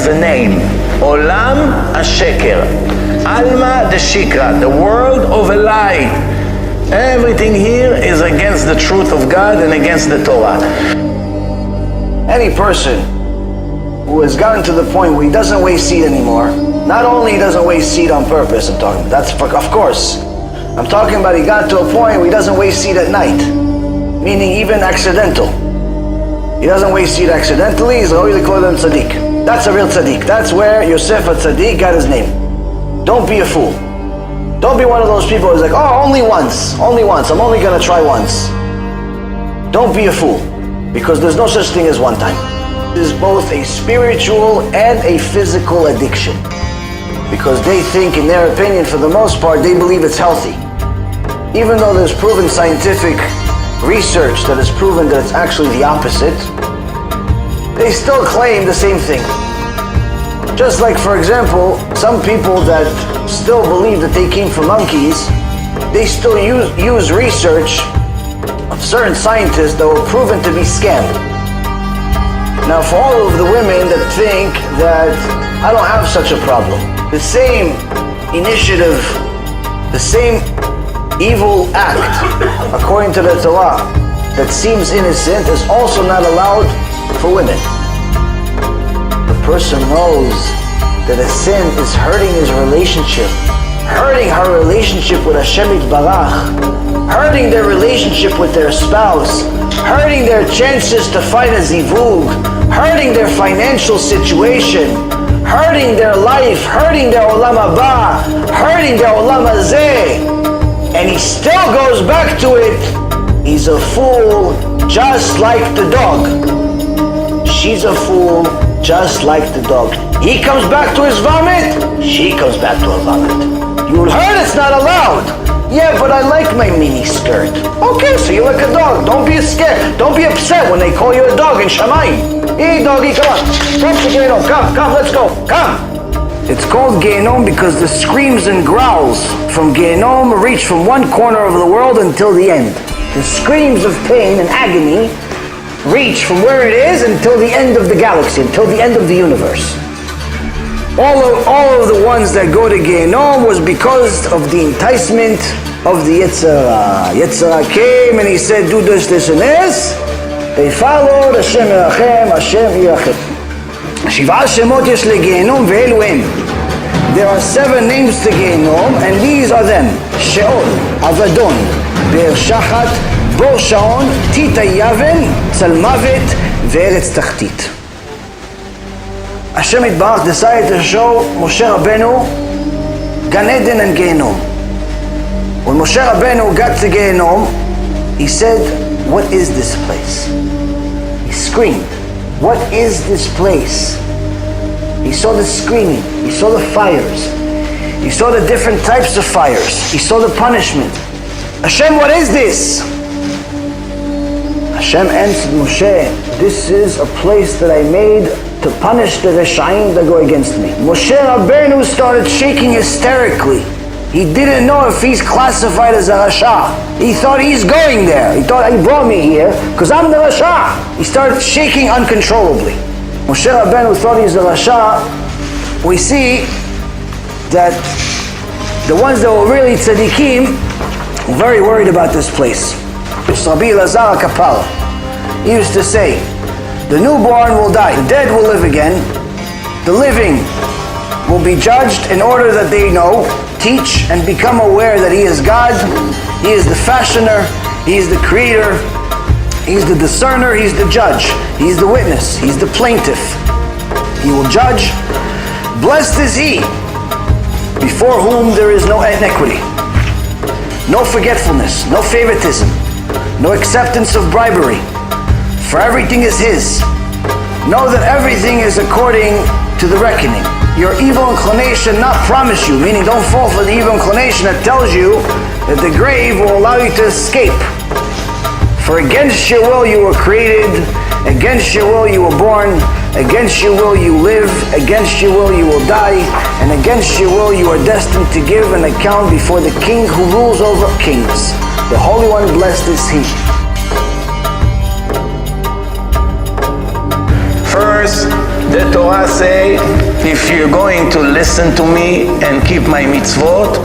the name. Olam HaSheker. Alma Deshikra, the world of a lie. Everything here is against the truth of God and against the Torah. Any person who has gotten to the point where he doesn't waste seed anymore, not only he doesn't waste seed on purpose, I'm talking about, that's of course. I'm talking about he got to a point where he doesn't waste seed at night, meaning even accidental. He doesn't waste seed accidentally, he's always called him tzaddik. That's a real tzaddik. That's where Yosef HaTzaddik got his name. Don't be a fool. Don't be one of those people who's like, oh, only once, I'm only gonna try once. Don't be a fool, because there's no such thing as one time. It is both a spiritual and a physical addiction. Because they think, in their opinion, for the most part, they believe it's healthy. Even though there's proven scientific research that has proven that it's actually the opposite, they still claim the same thing. Just like, for example, some people that still believe that they came from monkeys, they still use research of certain scientists that were proven to be scammed. Now, for all of the women that think that I don't have such a problem, the same initiative, the same evil act, according to the Torah, that seems innocent is also not allowed for women. The person knows that a sin is hurting his relationship, hurting her relationship with Hashem Yitbarach, hurting their relationship with their spouse, hurting their chances to find a zivug, hurting their financial situation, hurting their life, hurting their olam haba, hurting their olam hazeh, and he still goes back to it. He's a fool just like the dog. She's a fool just like the dog. He comes back to his vomit, she comes back to her vomit. You'll heard it's not allowed. Yeah, but I like my mini skirt. Okay, so you're like a dog. Don't be scared. Don't be upset when they call you a dog in Shamayim. Hey, doggy, come on. Come to Gehinom. Come, let's go. Come. It's called Gehinom because the screams and growls from Gehinom reach from one corner of the world until the end. The screams of pain and agony reach from where it is until the end of the galaxy, until the end of the universe. All of the ones that go to Gehinom was because of the enticement of the Yetzirah. Yetzirah came and he said, do this, and this. They followed, Hashem Yerachem, Hashem Yerachem. Shiva Shemot yesh leGehinom ve'elu hem. There are 7 names to Gehinom, and these are them. Sheol, Avadon, Be'er Shachat, Bor Shaon, Tita Yaven, Tzalmavet, Ve'eretz Tachtit. Hashem Yitbarach decided to show Moshe Rabbeinu Gan Eden and Gehinom. When Moshe Rabbeinu got to Gehinom, he said, what is this place? He screamed, what is this place? He saw the screaming, he saw the fires, he saw the different types of fires, he saw the punishment. Hashem, what is this? Hashem answered Moshe, this is a place that I made to punish the Reshaim that go against me. Moshe Rabbeinu started shaking hysterically. He didn't know if he's classified as a Rasha. He thought he's going there. He thought he brought me here because I'm the Rasha. He started shaking uncontrollably. Moshe Rabbeinu thought he's a Rasha. We see that the ones that were really tzaddikim were very worried about this place. Rabbi Elazar Kapal, he used to say, the newborn will die, the dead will live again, the living will be judged in order that they know, teach, and become aware that He is God, He is the fashioner, He is the creator, He is the discerner, He is the judge, He is the witness, He is the plaintiff. He will judge. Blessed is He before whom there is no inequity, no forgetfulness, no favoritism, no acceptance of bribery. For everything is His. Know that everything is according to the reckoning. Your evil inclination not promise you, meaning don't fall for the evil inclination that tells you that the grave will allow you to escape. For against your will you were created, against your will you were born, against your will you live, against your will you will die, and against your will you are destined to give an account before the King who rules over kings. The Holy One, blessed is He. First, The Torah say, if you're going to listen to me and keep my mitzvot,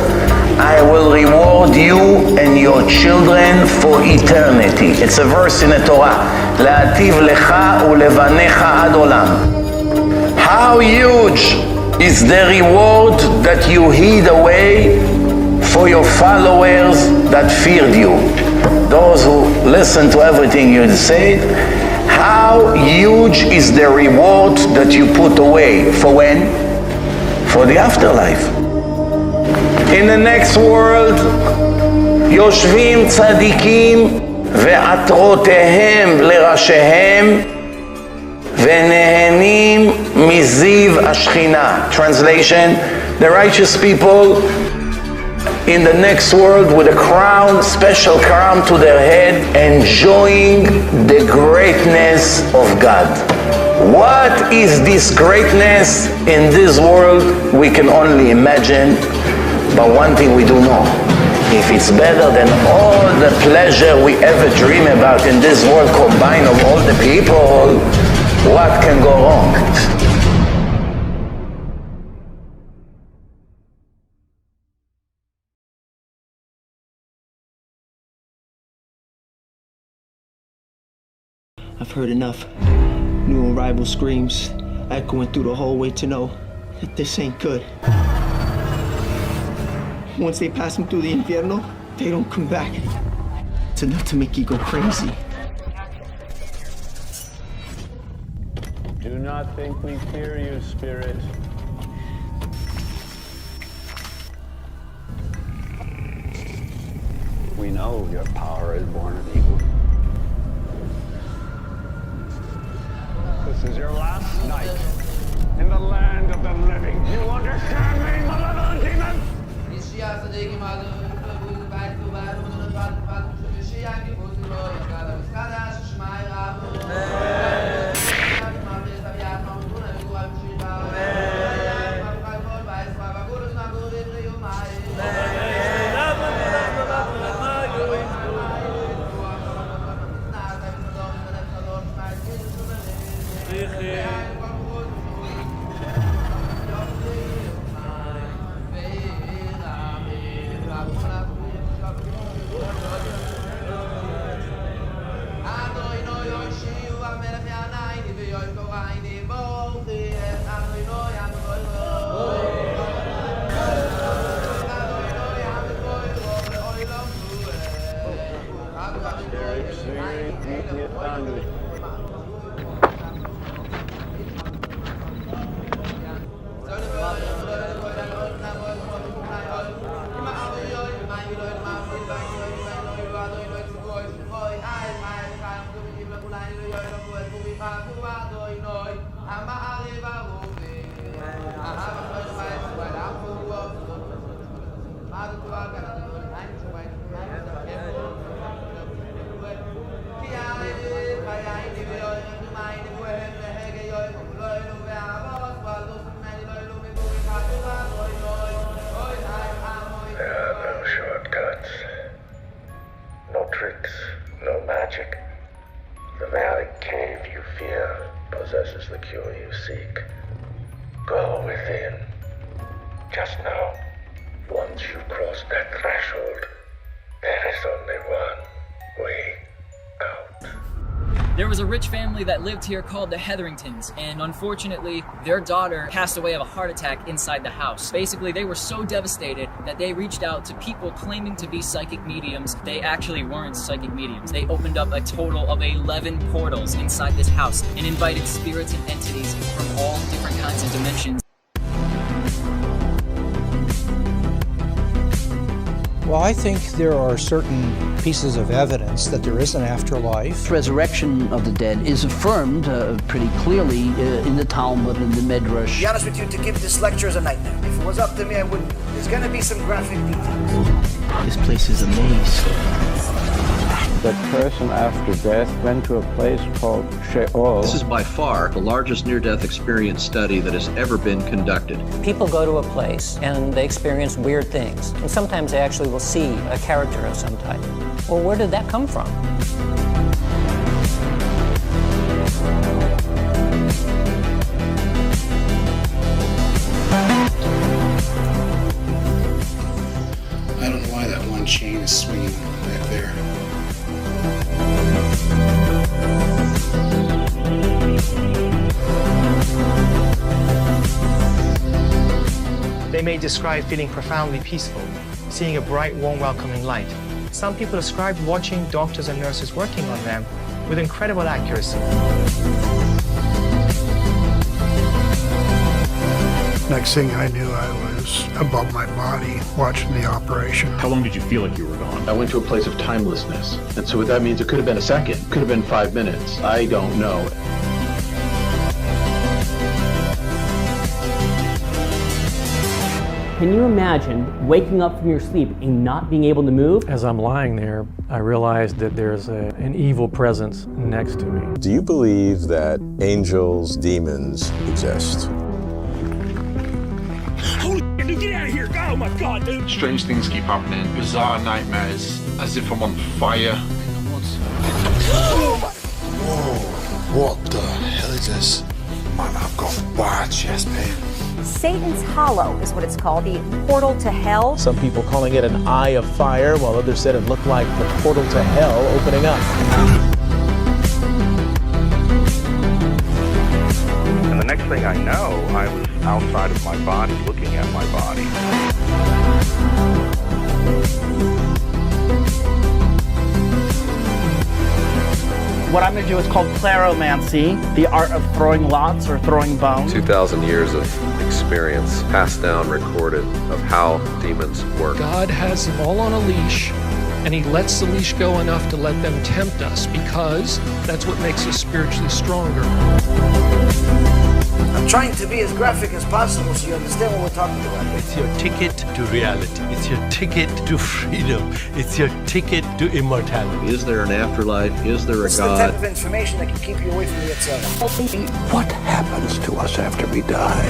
I will reward you and your children for eternity. It's a verse in the Torah. La'ativ lecha ulevanecha ad olam. How huge is the reward that you hid away for your followers that feared you? Those who listen to everything you say, how huge is the reward that you put away? For when? For the afterlife. In the next world, יושבים צדיקים ועטרותיהם לראשיהם ונהנים מזיו השכינה. Translation, the righteous people in the next world with a crown, special crown to their head, enjoying the greatness of God. What is this greatness in this world? We can only imagine, but one thing we do know. If it's better than all the pleasure we ever dream about in this world combined of all the people, what can go wrong? I've heard enough. New arrival screams, echoing through the hallway to know that this ain't good. Once they pass them through the infierno, they don't come back. It's enough to make you go crazy. Do not think we fear you, Spirit. We know your power is born of evil. This is your last night in the land of the living. You understand me, malevolent demon? There was a rich family that lived here called the Hetheringtons, and unfortunately, their daughter passed away of a heart attack inside the house. Basically, they were so devastated that they reached out to people claiming to be psychic mediums. They actually weren't psychic mediums. They opened up a total of 11 portals inside this house and invited spirits and entities from all different kinds of dimensions. Well, I think there are certain pieces of evidence that there is an afterlife. Resurrection of the dead is affirmed pretty clearly in the Talmud and the Midrash. To be honest with you, to give this lecture is a nightmare. If it was up to me, I wouldn't. There's going to be some graphic details. This place is a maze. That person after death went to a place called Sheol. This is by far the largest near-death experience study that has ever been conducted. People go to a place and they experience weird things. And sometimes they actually will see a character of some type. Well, where did that come from? one chain is swinging back there. They may describe feeling profoundly peaceful, seeing a bright, warm, welcoming light. Some people describe watching doctors and nurses working on them with incredible accuracy. Next thing I knew, I was above my body watching the operation. How long did you feel like you were gone? I went to a place of timelessness. And so what that means, it could have been a second, could have been 5 minutes. I don't know. Can you imagine waking up from your sleep and not being able to move? As I'm lying there, I realized that there's an evil presence next to me. Do you believe that angels, demons exist? Holy shit, dude, get out of here! Oh my god, dude! Strange things keep happening. Bizarre nightmares, as if I'm on fire. Whoa, what the hell is this? Man, I've got bad chest pain. Satan's Hollow is what it's called, the portal to hell. Some people calling it an eye of fire, while others said it looked like the portal to hell opening up. And the next thing I know, I was outside of my body, looking at my body. What I'm going to do is called claromancy, the art of throwing lots or throwing bones. 2,000 years of experience passed down, recorded, of how demons work. God has them all on a leash, and he lets the leash go enough to let them tempt us, because that's what makes us spiritually stronger. I'm trying to be as graphic as possible so you understand what we're talking about. It's your ticket to reality. It's your ticket to freedom. It's your ticket to immortality. Is there an afterlife? Is there a It's God? the type of information that can keep you away from the Yetzirah. What happens to us after we die?